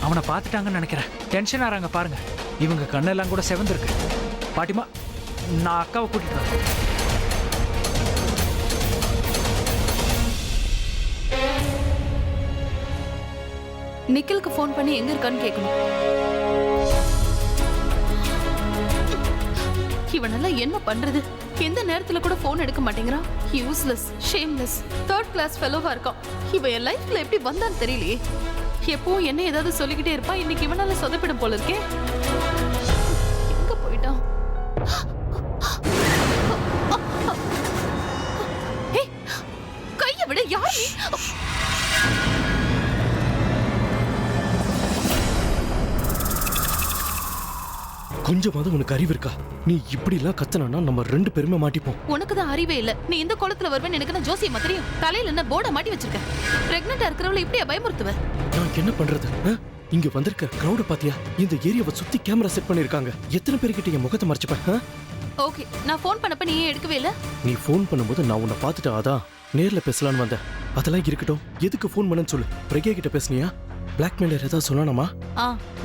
அவனை பார்த்துட்டாங்கன்னு நினைக்கிறேன். டென்ஷன் ஆறாங்க பாருங்க. இவங்க கண்ணெல்லாம் கூட செவந்திருக்கு. பாட்டிமா, நான் அக்காவை கூட்டிட்டு வரேன். நிக்கிலுக்கு ஃபோன் பண்ணி எங்க இருக்கான்னு கேட்கணும். இவனெல்லாம் என்ன பண்றது? எந்த நேரத்துல கூட போன் எடுக்க மாட்டேங்கிறான். யூஸ்லெஸ், ஷேம்லெஸ், தேர்ட் கிளாஸ் ஃபெலோவா இருக்கான். இவன் என் லைஃப்ல எப்படி வந்தான்னு தெரியலையே. எப்பவும் என்ன ஏதாவது சொல்லிக்கிட்டே இருப்பான். இன்னைக்கு இவனால சொதப்பிடும் போல இருக்கே. எங்க போயிட்டான்? கைய விட. யார் நீ? கொஞ்சமாவது உனக்கு அறிவு இருக்கா? நீ இப்படி எல்லாம் கத்தனா நம்ம 2 பேருமே மாட்டிப்போம். உனக்கு தான் அறிவே இல்ல. நீ இந்த குளத்துல வருவேன்னு எனக்கு நான் ஜோசியமா தெரியும். தலையில என்ன போர்டை மாட்டி வச்சிருக்க? பிரெக்னெண்டா இருக்கிறவளை இப்படியா பயமுறுத்துவ? நான் என்ன பண்றது? இங்க வந்திருக்க கிரௌட பாத்தியா? இந்த ஏரியாவை சுத்தி கேமரா செட் பண்ணிருக்காங்க. எத்தனை பேர்கிட்ட என் முகத்தை மறைச்சுப்பேன்? ஓகே, நான் ஃபோன் பண்ணப்ப நீ ஏன் எடுக்கவே இல்ல? நீ ஃபோன் பண்ணும்போது நான் உன்னை பார்த்துட்டேன், அதான் நேர்ல பேசலான்னு வந்தேன். அதெல்லாம் இருக்கட்டும், எதுக்கு ஃபோன் பண்ணன்னு சொல்லு. பிரக்யா கிட்ட பேசுனியா? பிளாக்மெயிலர் ஏதாவது சொன்னானாமா?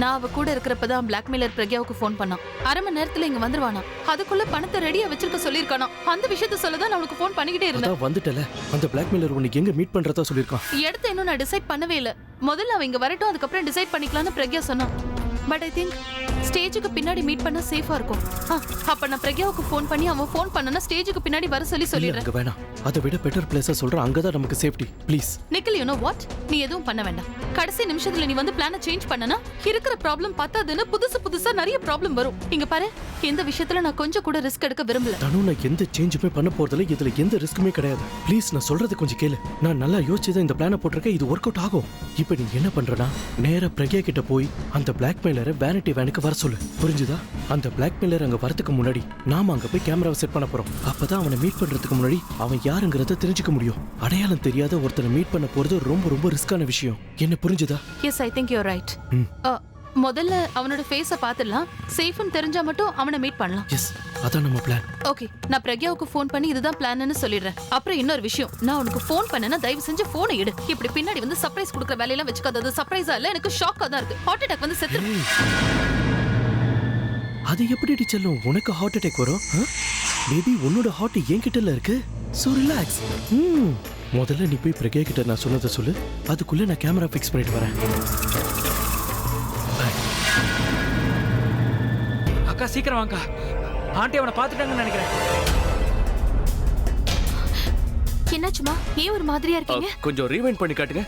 நான் அவ கூட இருக்கிறப்பதான் பிளாக்மெயிலர் பிரக்யாவுக்கு ஃபோன் பண்ணான். அரை மணி நேரத்துல இங்க வந்துருவானா. அதுக்குள்ள பணத்தை ரெடியா வச்சிருக்க சொல்லிருக்கானா. அந்த விஷயத்த சொல்லதான் நான் உனக்கு ஃபோன் பண்ணிக்கிட்டே இருந்தேன். வந்துட்டல, அந்த பிளாக்மெயிலர் உனக்கு எங்க மீட் பண்றதா சொல்லிருக்கான். எடுத்து இன்னும் நான் டிசைட் பண்ணவே இல்ல. முதல்ல அவ இங்க வரட்டும், அதுக்கப்புறம் டிசைட் பண்ணிக்கலாம்னு பிரக்யா சொன்னான். பட் ஐ திங்க் ஸ்டேஜுக்கு பின்னாடி மீட் பண்ணா சேஃபா இருக்கும். அப்ப நான் பிரக்யாவுக்கு ஃபோன் பண்ணி அவன் ஃபோன் பண்ணனா ஸ்டேஜுக்கு பின்னாடி வர சொல்லிடுறேன். அங்க வேணாம், அதை விட பெட்டர் பிளேஸா சொல்றேன். அங்கதான் நமக்கு safety. Please Nikhil, you know what? நீ எதுவும் பண்ண வேண்டாம். கடைசி நிமிஷத்துல நீ வந்து பிளானை சேஞ்ச் பண்ணனா இருக்கிற ப்ராப்ளம் பத்தாதுன்னு புதுசா நிறைய ப்ராப்ளம் வரும். இங்க பாரு, இந்த விஷயத்துல நான் கொஞ்சம் கூட ரிஸ்க் எடுக்க விரும்பல. தனு, நான் எந்த சேஞ்சுமே பண்ண போறதில்ல. இதுல எந்த ரிஸ்க்குமே கிடையாது. ப்ளீஸ், நான் சொல்றது கொஞ்சம் கேளு. நான் நல்லா யோசிச்சுதான் இந்த பிளானை போட்டிருக்கேன். இது ஒர்க் அவுட் ஆகும். இப்போ நீ என்ன பண்றனா, நேரா பிரக்யா கிட்ட போய் அந்த பிளாக்மெயிலரை வேனிட்டி வேனுக்கு வர சொல்லு. புரிஞ்சுதா? அந்த பிளாக்மெயிலர் அங்க வரதுக்கு முன்னாடி நாம அங்க போய் கேமராவை செட் பண்ண போறோம். அப்பதான் அவனை மீட் பண்றதுக்கு முன்னாடி அவன் யாருங்கிறத தெரிஞ்சுக்க முடியும். அடையாளம் தெரியாத ஒருத்தனை மீட் பண்ண போறது ரொம்ப ரொம்ப ரிஸ்கான விஷயம். என்ன புரிஞ்சுதா? Yes, I think you are right. முதல்ல அவனோட ஃபேஸ பாத்துடலாம். சேஃப்னு தெரிஞ்சா மட்டும் அவனை மீட் பண்ணலாம். எஸ், அதான் நம்ம பிளான். ஓகே, நான் பிரக்யாவுக்கு ஃபோன் பண்ணி இதுதான் பிளான்னு சொல்லிடுறேன். அப்புறம் இன்னொரு விஷயம், நான் உனக்கு ஃபோன் பண்ணேன்னா தயவு செஞ்சு ஃபோனை எடு. இப்படி பின்னாடி வந்து சர்ப்ரைஸ் கொடுக்குற வேலையெல்லாம் வச்சுக்காத. அது சர்ப்ரைஸா இல்ல, எனக்கு ஷாக்கா தான் இருக்கு. ஹார்ட் அட்டாக் வந்து செத்து. அது எப்படி செல்லும்? உனக்கு ஹார்ட் அட்டாக் வரும்? பேபி, உன்னோட ஹார்ட் என்கிட்டல இருக்கு. So relax. முதல்ல நீ போய் பிரக்யா கிட்ட நான் சொன்னதை சொல்லு. அதுக்குள்ள நான் கேமரா ஃபிக்ஸ் பண்ணிட்டு வரேன். அக்கா சீக்கிரம் வாங்க. ஆண்டி அவனை பார்த்துட்டாங்கன்னு நினைக்கிறேன். என்னாச்சுமா? ஏன் ஒரு மாதிரியா இருக்கீங்க? கொஞ்சம் ரீவைண்ட் பண்ணி காட்டுங்க.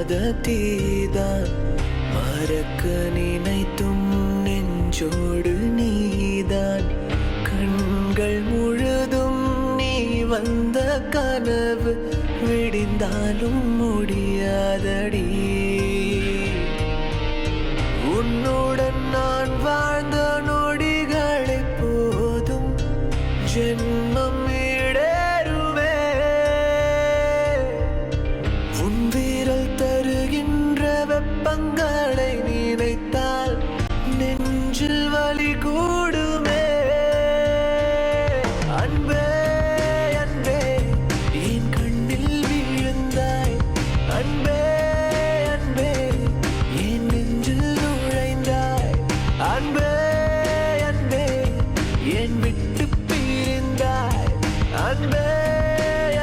அணையாத தீதான் மறக்க நினைத்தும் நெஞ்சோடு நீதான் கண்கள் முழுதும் நீ வந்த கனவு விடிந்தாலும் முடியாதடி உன்னுடன் நான் வாழ்ந்த நொடிகளை போதும் ஜென்மம் ஈடேறுவே உன் வீரல் தருகின்ற வெப்பங்களை நினைத்தால் நெஞ்சில் வலி கூடுமே அன்பே அன்பே என் கண்ணில் விழுந்தாய் அன்பே அன்பே என் நெஞ்சில் நுழைந்தாய் அன்பே அன்பே என் விட்டு பிரிந்தாய் அன்பே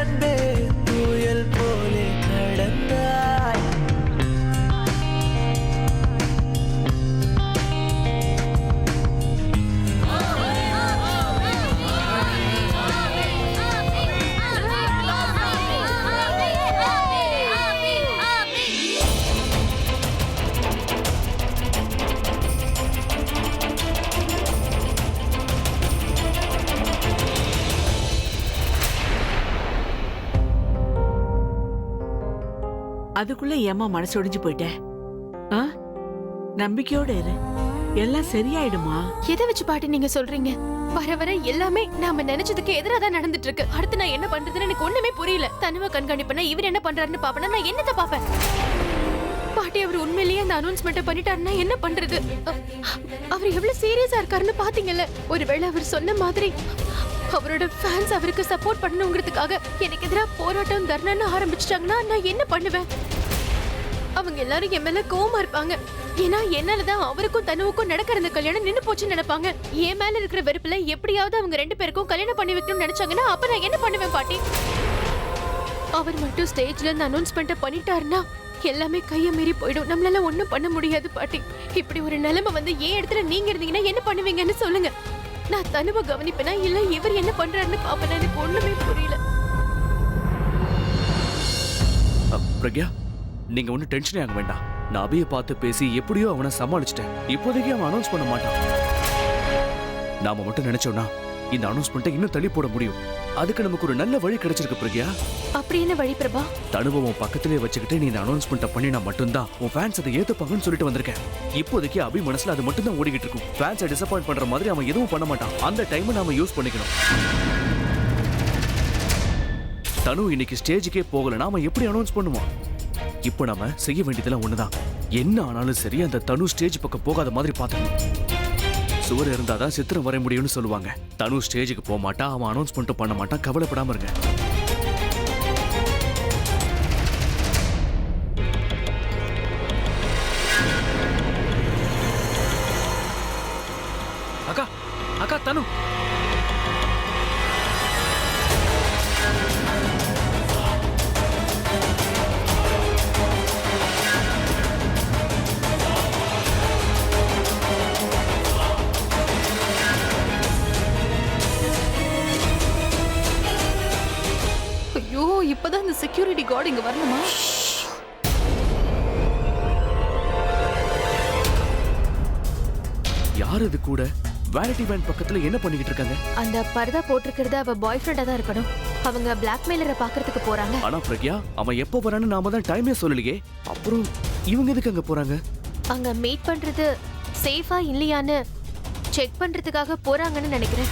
அன்பே புயல் போலே கடந்தாய் அதுக்குள்ள ஏமா மனசொடிஞ்சு போயிட்ட? ஆ? நம்பிக்கையோட இரு, எல்லாம் சரியாயிடுமா? எதை வச்சு பாட்டி நீங்க சொல்றீங்க? வர வர எல்லாமே நாம நினைச்சதுக்கு எதிராக தான் நடந்துட்டு இருக்கு. அடுத்து நான் என்ன பண்றதுன்னு எனக்கு ஒண்ணுமே புரியல. தனிமா கண்காணிப்பா இவர் என்ன பண்றாருன்னு பாப்பேன்னா நான் என்னத்த பாப்பேன்? பாட்டி அவர் உண்மையிலேயே அந்த அனௌன்ஸ்மெண்ட்டை பண்ணிட்டாருன்னா என்ன பண்றது? அவர் எவ்வளவு சீரியஸா இருக்காருன்னு பாத்தீங்கல்ல. ஒருவேளை அவர் சொன்ன மாதிரி அவரோட ஃபேன்ஸ் அவருக்கு சப்போர்ட் பண்ணணுங்கிறதுக்காக எனக்கு எதிராக போராட்டம் தர்ணான்னு ஆரம்பிச்சிட்டாங்கன்னா நான் என்ன பண்ணுவேன்? அவங்க எல்லாரும் என் மேல கோவமா இருப்பாங்க. ஏன்னா என்னாலதான் அவருக்கும் தனுவுக்கும் நடக்கிற இந்த கல்யாணம் நின்னு போச்சுன்னு நினைப்பாங்க. என் மேல இருக்கிற வெறுப்புல எப்படியாவது அவங்க 2 பேருக்கும் கல்யாணம் பண்ணி வைக்கணும்னு நினைச்சாங்கன்னா அப்ப நான் என்ன பண்ணுவேன் பாட்டி? அவர் மட்டும் ஸ்டேஜ்ல இந்த அனௌன்ஸ்மெண்ட்டை பண்ணிட்டாருன்னா எல்லாமே கைய மீறி போயிடும். நம்மளால ஒண்ணும் பண்ண முடியாது பாட்டி. இப்படி ஒரு நிலைமை வந்து ஏன் இடத்துல நீங்க இருந்தீங்கன்னா என்ன பண்ணுவீங்கன்னு சொல்லுங்க. நான் தனுவை கவனிப்பேனா இல்ல இவர் என்ன பண்றாருன்னு பாப்பேனா? எனக்கு ஒண்ணுமே புரியல. பிரக்யா, நீங்க ஒன்னும் டென்ஷனே ஆக வேண்டாம். நான் அபியை பார்த்து பேசி எப்படியோ அவனை சமாளிச்சிட்டேன். இப்போதைக்கு அவன் அனௌன்ஸ் பண்ண மாட்டான். நாம மட்டும் நினைச்சோம்னா இந்த அனௌன்ஸ்மெண்ட்டை இன்னும் தள்ளி போட முடியும். அதுக்கு நமக்கு ஒரு நல்ல வழி கிடைச்சிருக்கு பிரக்யா. அப்படி என்ன வழி பிரபா? தனுவை உன் பக்கத்திலே வச்சுக்கிட்டு நீ இந்த அனௌன்ஸ்மெண்ட்டை பண்ணினா மட்டும்தான் உன் ஃபேன்ஸ் அதை ஏத்துப்பாங்கன்னு சொல்லிட்டு வந்திருக்கேன். இப்போதைக்கு அபி மனசுல அது மட்டும் தான் ஓடிக்கிட்டு இருக்கும். ஃபேன்ஸை டிசப்பாயிண்ட் பண்ற மாதிரி அவன் எதுவும் பண்ண மாட்டான். அந்த டைமை நாம யூஸ் பண்ணிக்கணும். தனு இன்னைக்கு ஸ்டேஜுக்கே போகல, நாம எப்படி அனௌன்ஸ் பண்ணுவோம்? இப்போ நாம செய்ய வேண்டியதெல்லாம் ஒண்ணுதான். என்ன ஆனாலும் சரி அந்த தனு ஸ்டேஜ் பக்கம் போகாத மாதிரி பார்த்துக்கணும். சுவர் இருந்தாதான் சித்திரம் வரைய முடியும்னு சொல்லுவாங்க. தனு ஸ்டேஜுக்கு போக மாட்டான், அவன் அனௌன்ஸ்மெண்ட் பண்ண மாட்டான். கவலைப்படாம இருங்க. அக்கா அக்கா தனு ஐயோ, இப்பதான் இந்த செக்யூரிட்டி கார்டு இங்க வரணுமா? யார் இது கூட? வேனிட்டி வேன் பக்கத்துல என்ன பண்ணிக்கிட்டு இருக்காங்க? அந்த பர்தா போட்டிருக்கிறது அவ பாய் ஃப்ரெண்டா தான் இருக்கணும். அவங்க பிளாக்மெயிலரை பாக்குறதுக்கு போறாங்க. ஆனா பிரக்யா, அவன் எப்போ வரான்னு நாம தான் டைமே சொல்லலையே. அப்புறம் இவங்க எதுக்கு அங்க போறாங்க? அங்க மீட் பண்றது சேஃபா இல்லையான்னு செக் பண்றதுக்காக போறாங்கன்னு நினைக்கிறேன்.